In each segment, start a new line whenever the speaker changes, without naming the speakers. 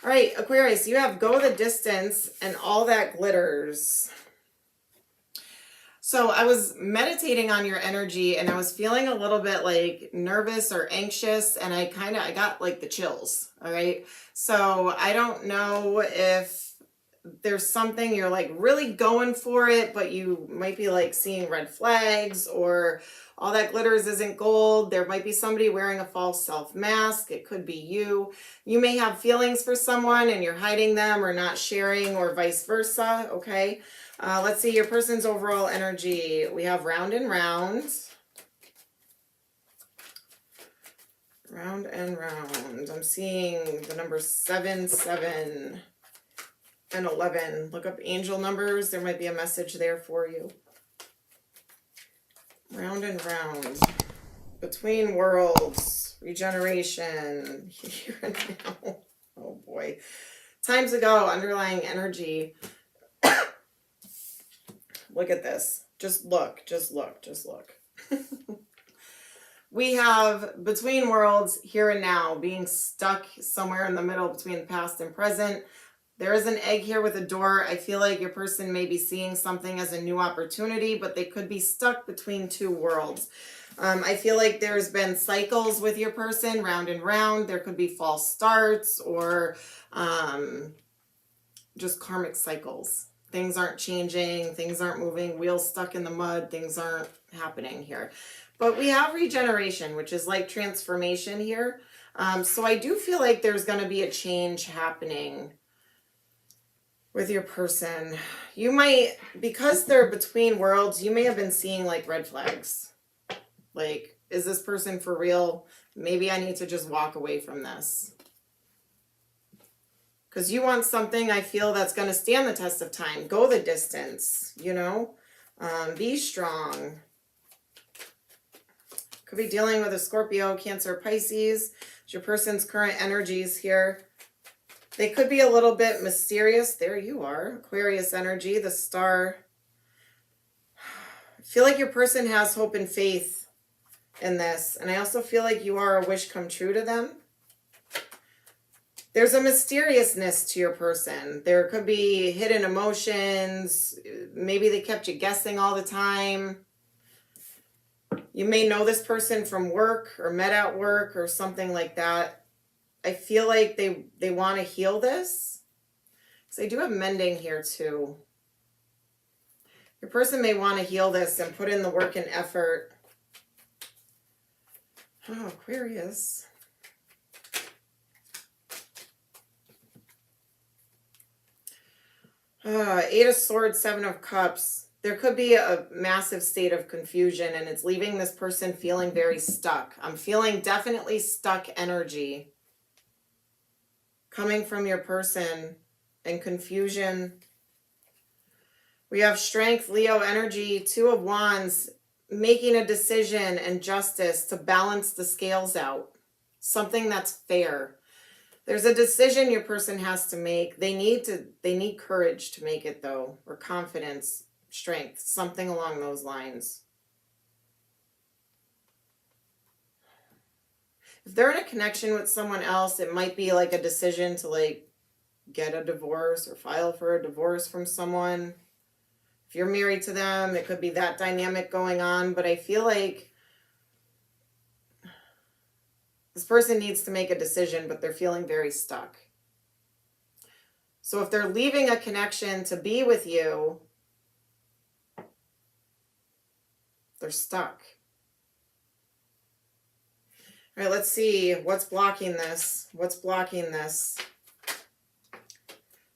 All right, Aquarius, you have go the distance and all that glitters. So I was meditating on your energy and I was feeling a little bit like nervous or anxious, and I got like the chills. All right. So I don't know if there's something you're like really going for it, but you might be like seeing red flags, or all that glitters isn't gold. There might be somebody wearing a false self mask. It could be you. You may have feelings for someone and you're hiding them or not sharing, or vice versa. Okay. Let's see your person's overall energy. We have round and round. Round and round. I'm seeing the numbers 7, 7, and 11. Look up angel numbers. There might be a message there for you. Round and round. Between worlds. Regeneration. Here and now. Oh boy. Times ago. Underlying energy. Look at this. Just look. Just look. Just look. We have between worlds, here and now, being stuck somewhere in the middle between the past and present. There is an egg here with a door. I feel like your person may be seeing something as a new opportunity, but they could be stuck between two worlds. I feel like there's been cycles with your person, round and round. There could be false starts or just karmic cycles. Things aren't changing. Things aren't moving. Wheels stuck in the mud. Things aren't happening here. But we have regeneration, which is like transformation here. So I do feel like there's going to be a change happening with your person. You might, because they're between worlds, you may have been seeing like red flags. Like, is this person for real? Maybe I need to just walk away from this. Because you want something, I feel, that's going to stand the test of time. Go the distance, you know? Be strong. Could be dealing with a Scorpio, Cancer, Pisces. It's your person's current energies here. They could be a little bit mysterious. There you are. Aquarius energy, the star. I feel like your person has hope and faith in this. And I also feel like you are a wish come true to them. There's a mysteriousness to your person. There could be hidden emotions. Maybe they kept you guessing all the time. You may know this person from work or met at work or something like that. I feel like they want to heal this. So I do have mending here too. Your person may want to heal this and put in the work and effort. Oh, Aquarius. Eight of Swords, Seven of Cups. There could be a massive state of confusion, and it's leaving this person feeling very stuck. I'm feeling definitely stuck energy coming from your person, and confusion. We have Strength, Leo energy, Two of Wands, making a decision and justice to balance the scales out. Something that's fair. There's a decision your person has to make. They need courage to make it though, or confidence, strength, something along those lines. If they're in a connection with someone else, it might be like a decision to like get a divorce or file for a divorce from someone. If you're married to them, it could be that dynamic going on, but I feel like this person needs to make a decision, but they're feeling very stuck. So if they're leaving a connection to be with you, they're stuck. All right, let's see. What's blocking this? What's blocking this?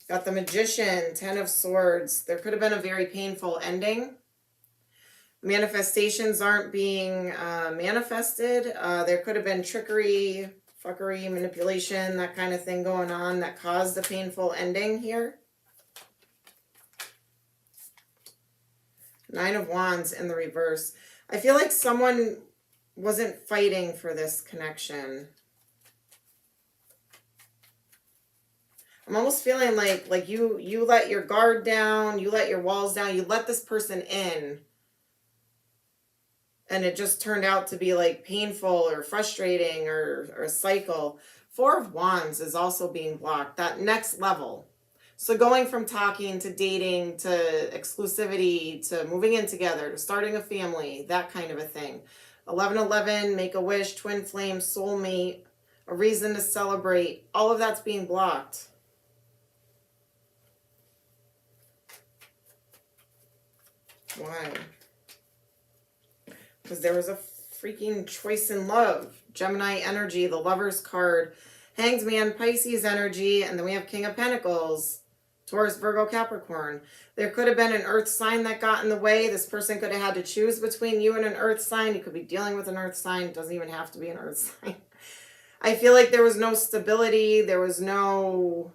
Got the Magician, Ten of Swords. There could have been a very painful ending. Manifestations aren't being manifested. There could have been trickery, fuckery, manipulation, that kind of thing going on that caused the painful ending here. Nine of Wands in the reverse. I feel like someone wasn't fighting for this connection. I'm almost feeling like you let your guard down, you let your walls down, you let this person in. And it just turned out to be like painful or frustrating or a cycle. Four of Wands is also being blocked, that next level. So going from talking to dating to exclusivity to moving in together to starting a family, that kind of a thing. 1111, make a wish, twin flame, soulmate, a reason to celebrate. All of that's being blocked. Why? Because there was a freaking choice in love. Gemini energy, the Lover's card, Hanged Man, Pisces energy, and then we have King of Pentacles, Taurus, Virgo, Capricorn. There could have been an earth sign that got in the way. This person could have had to choose between you and an earth sign. You could be dealing with an earth sign. It doesn't even have to be an earth sign. I feel like there was no stability. There was no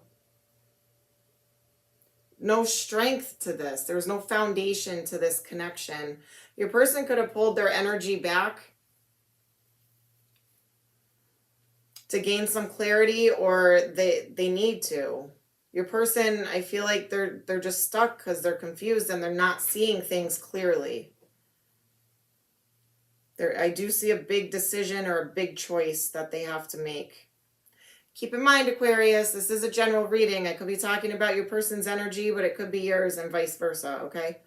strength to this. There was no foundation to this connection. Your person could have pulled their energy back to gain some clarity, or they need to. Your person, I feel like they're just stuck because they're confused and they're not seeing things clearly. I do see a big decision or a big choice that they have to make. Keep in mind, Aquarius, this is a general reading. I could be talking about your person's energy, but it could be yours and vice versa, okay?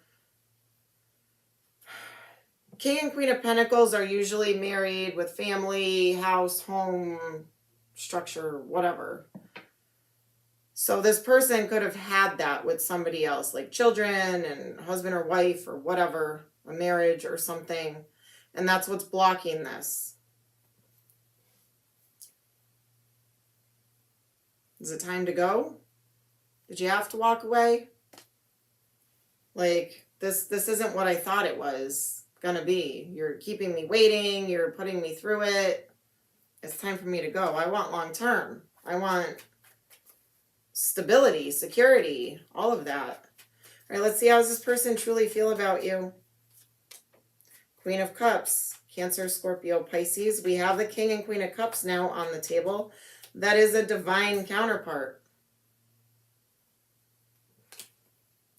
King and Queen of Pentacles are usually married with family, house, home, structure, whatever. So this person could have had that with somebody else, like children and husband or wife or whatever, a marriage or something. And that's what's blocking this. Is it time to go? Did you have to walk away? Like, this isn't what I thought it was gonna be. You're keeping me waiting. You're putting me through it. It's time for me to go. I want long term. I want stability, security, all of that. All right, let's see how does this person truly feel about you. Queen of Cups, Cancer, Scorpio, Pisces. We have the King and Queen of Cups now on the table. That is a divine counterpart.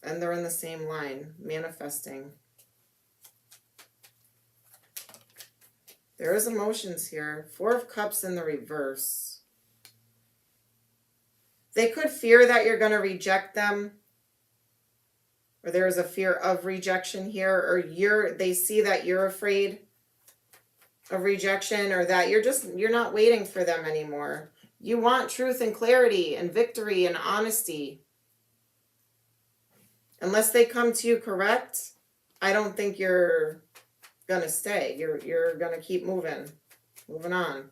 And they're in the same line, manifesting. There is emotions here. Four of Cups in the reverse. They could fear that you're going to reject them. Or there is a fear of rejection here. Or they see that you're afraid of rejection. Or that you're not waiting for them anymore. You want truth and clarity and victory and honesty. Unless they come to you correct, I don't think you're going to stay. You're going to keep moving. Moving on.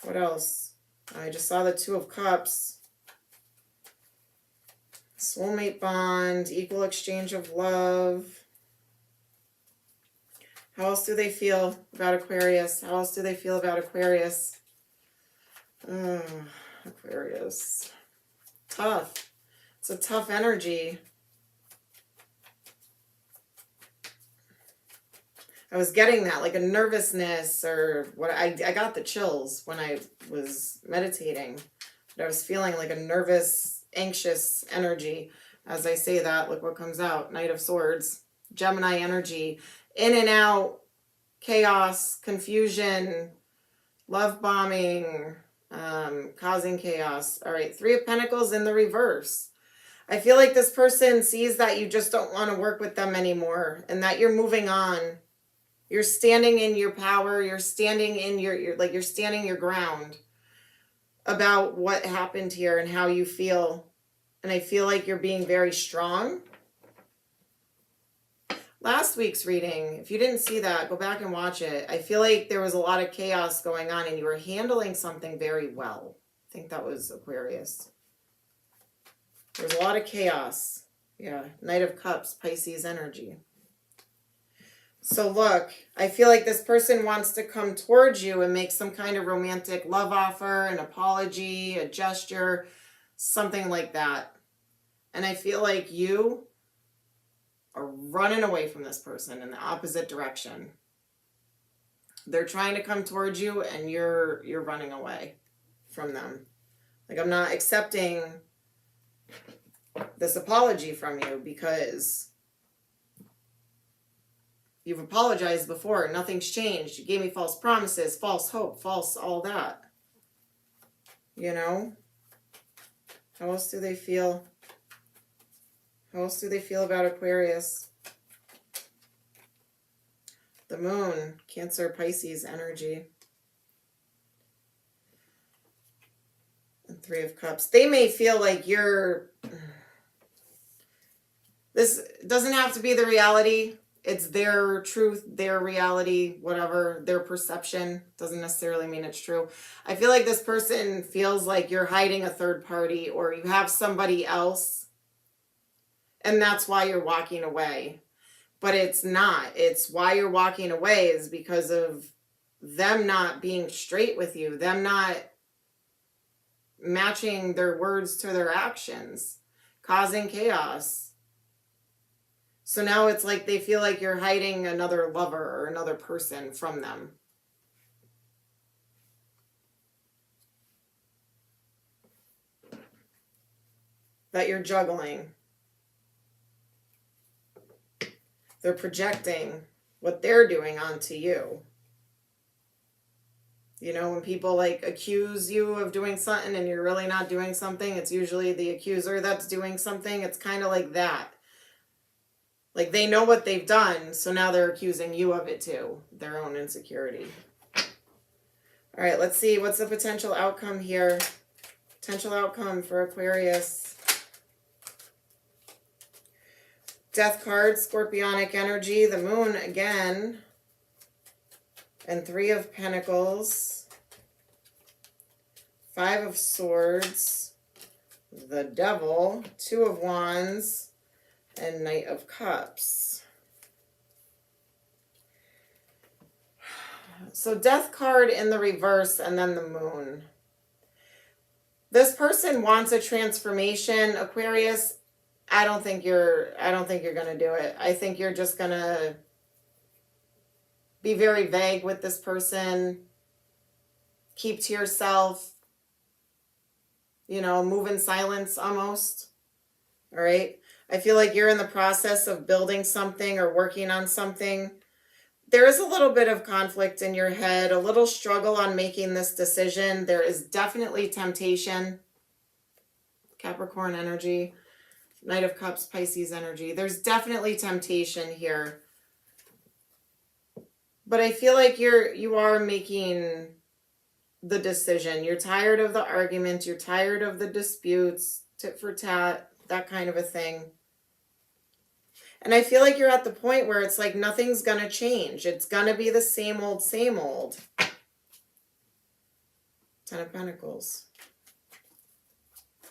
What else? I just saw the Two of Cups. Soulmate bond, equal exchange of love. How else do they feel about Aquarius? How else do they feel about Aquarius? Aquarius. Tough. It's a tough energy. I was getting that, like a nervousness or what. I got the chills when I was meditating. But I was feeling like a nervous, anxious energy. As I say that, look what comes out. Knight of Swords. Gemini energy. In and out. Chaos. Confusion. Love bombing. Causing chaos. All right. Three of Pentacles in the reverse. I feel like this person sees that you just don't want to work with them anymore. And that you're moving on. You're standing in your power. You're standing in you're standing your ground about what happened here and how you feel. And I feel like you're being very strong. Last week's reading, if you didn't see that, go back and watch it. I feel like there was a lot of chaos going on and you were handling something very well. I think that was Aquarius. There's a lot of chaos. Yeah, Knight of Cups, Pisces energy. So look, I feel like this person wants to come towards you and make some kind of romantic love offer, an apology, a gesture, something like that. And I feel like you are running away from this person in the opposite direction. They're trying to come towards you and you're running away from them. Like, I'm not accepting this apology from you because you've apologized before. Nothing's changed. You gave me false promises, false hope, false all that. You know? How else do they feel? How else do they feel about Aquarius? The moon, Cancer, Pisces energy. And Three of Cups. They may feel like this doesn't have to be the reality. It's their truth, their reality, whatever, their perception. Doesn't necessarily mean it's true. I feel like this person feels like you're hiding a third party or you have somebody else. And that's why you're walking away. But it's not. It's why you're walking away is because of them not being straight with you. Them not matching their words to their actions. Causing chaos. So now it's like they feel like you're hiding another lover or another person from them. That you're juggling. They're projecting what they're doing onto you. You know, when people like accuse you of doing something and you're really not doing something, it's usually the accuser that's doing something. It's kind of like that. Like they know what they've done, so now they're accusing you of it too. Their own insecurity. All right, let's see. What's the potential outcome here? Potential outcome for Aquarius. Death card, Scorpionic energy, the moon again. And Three of Pentacles. Five of Swords. The Devil. Two of Wands. And Knight of Cups. So Death card in the reverse and then the moon. This person wants a transformation. Aquarius, I don't think you're going to do it. I think you're just going to be very vague with this person. Keep to yourself. You know, move in silence almost. All right? I feel like you're in the process of building something or working on something. There is a little bit of conflict in your head, a little struggle on making this decision. There is definitely temptation. Capricorn energy. Knight of Cups, Pisces energy. There's definitely temptation here. But I feel like you are making the decision. You're tired of the arguments. You're tired of the disputes, tit for tat, that kind of a thing. And I feel like you're at the point where it's like nothing's going to change. It's going to be the same old, same old. Ten of Pentacles.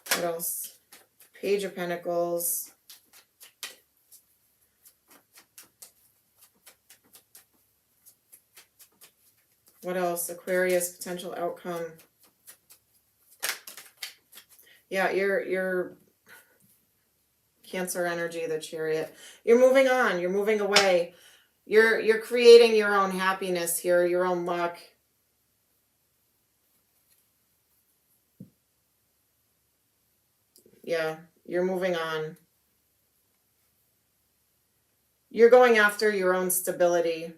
What else? Page of Pentacles. What else? Aquarius, potential outcome. Yeah, you're Cancer energy, the Chariot. You're moving on. You're moving away. You're creating your own happiness here, your own luck. Yeah, you're moving on. You're going after your own stability.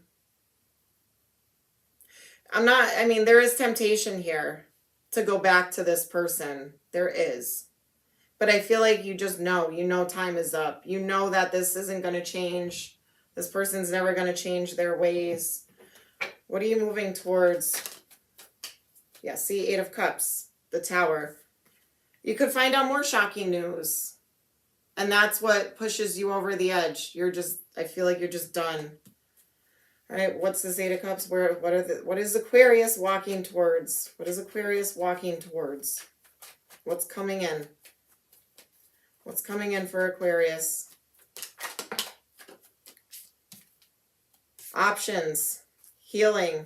There is temptation here to go back to this person. There is. But I feel like you just know. You know time is up. You know that this isn't going to change. This person's never going to change their ways. What are you moving towards? Yeah, see, Eight of Cups, the Tower. You could find out more shocking news. And that's what pushes you over the edge. I feel like you're just done. All right, what's this Eight of Cups? What is Aquarius walking towards? What is Aquarius walking towards? What's coming in? What's coming in for Aquarius? Options. Healing.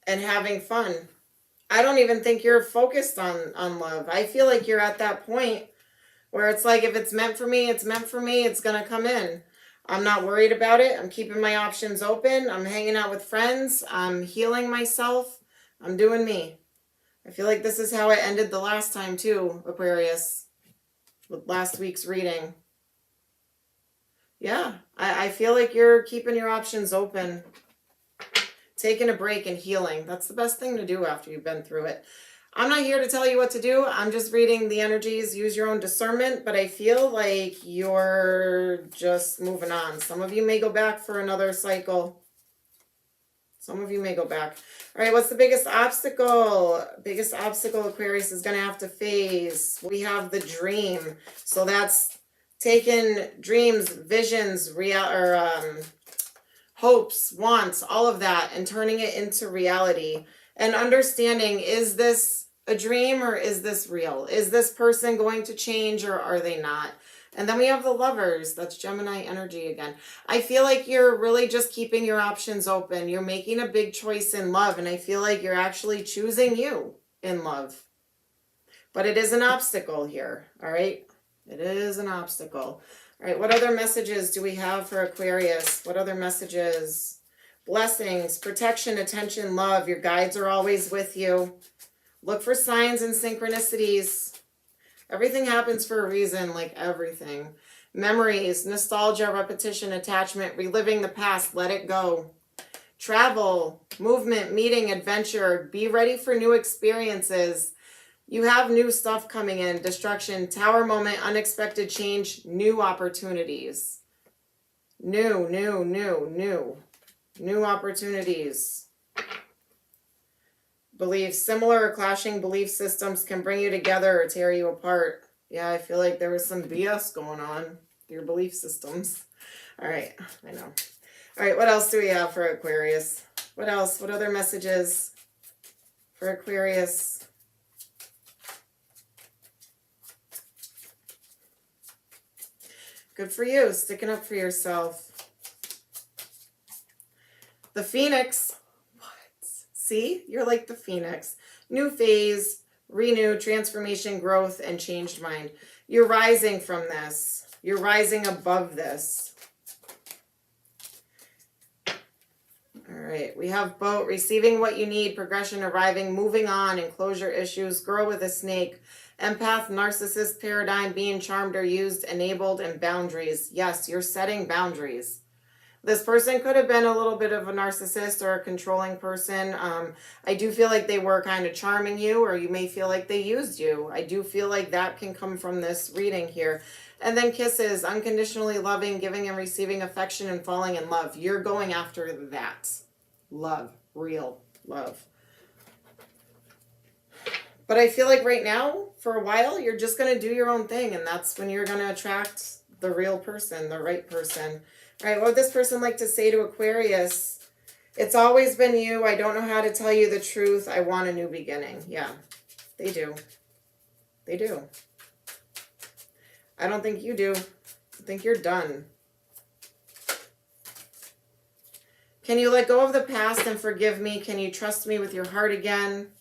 And having fun. I don't even think you're focused on love. I feel like you're at that point where it's like, if it's meant for me, it's meant for me. It's going to come in. I'm not worried about it. I'm keeping my options open. I'm hanging out with friends. I'm healing myself. I'm doing me. I feel like this is how it ended the last time too, Aquarius, with last week's reading. Yeah, I feel like you're keeping your options open. taking a break and healing. That's the best thing to do after you've been through it. I'm not here to tell you what to do. I'm just reading the energies. Use your own discernment, but I feel like you're just moving on. Some of you may go back for another cycle. Some of you may go back. All right, what's the biggest obstacle? Biggest obstacle Aquarius is going to have to face. We have the dream. So that's taking dreams, visions, hopes, wants, all of that, and turning it into reality. And understanding, is this a dream or is this real? Is this person going to change or are they not? And then we have the Lovers. That's Gemini energy again. I feel like you're really just keeping your options open. You're making a big choice in love, and I feel like you're actually choosing you in love. But it is an obstacle here, all right? It is an obstacle. All right, what other messages do we have for Aquarius? What other messages? Blessings, protection, attention, love. Your guides are always with you. Look for signs and synchronicities. Everything happens for a reason, like everything. Memories, nostalgia, repetition, attachment, reliving the past, let it go. Travel, movement, meeting, adventure. Be ready for new experiences. You have new stuff coming in. Destruction, tower moment, unexpected change, new opportunities. New opportunities. Beliefs, similar or clashing belief systems can bring you together or tear you apart. Yeah, I feel like there was some BS going on with your belief systems. All right, I know. All right, what else do we have for Aquarius? What else? What other messages for Aquarius? Good for you, sticking up for yourself. The Phoenix. See, you're like the Phoenix. New phase, renew, transformation, growth, and changed mind. You're rising from this. You're rising above this. All right, we have boat, receiving what you need, progression, arriving, moving on, enclosure issues, girl with a snake, empath, narcissist paradigm, being charmed or used, enabled, and boundaries. Yes, you're setting boundaries. This person could have been a little bit of a narcissist or a controlling person. I do feel like they were kind of charming you, or you may feel like they used you. I do feel like that can come from this reading here. And then kisses, unconditionally loving, giving and receiving affection and falling in love. You're going after that. Love, real love. But I feel like right now, for a while, you're just going to do your own thing. And that's when you're going to attract the real person, the right person. All right, what would this person like to say to Aquarius? It's always been you. I don't know how to tell you the truth. I want a new beginning. Yeah, they do. They do. I don't think you do. I think you're done. Can you let go of the past and forgive me? Can you trust me with your heart again?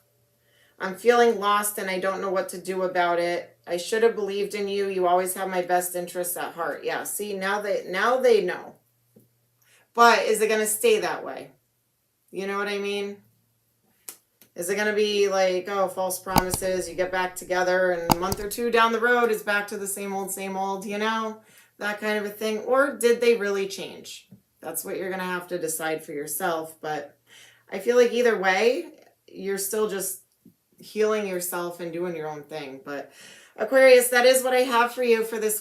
I'm feeling lost and I don't know what to do about it. I should have believed in you. You always have my best interests at heart. Yeah, see, now they know. But is it going to stay that way? You know what I mean? Is it going to be like, oh, false promises, you get back together and a month or two down the road is back to the same old, you know? That kind of a thing. Or did they really change? That's what you're going to have to decide for yourself. But I feel like either way, you're still just healing yourself and doing your own thing. But Aquarius, that is what I have for you for this week.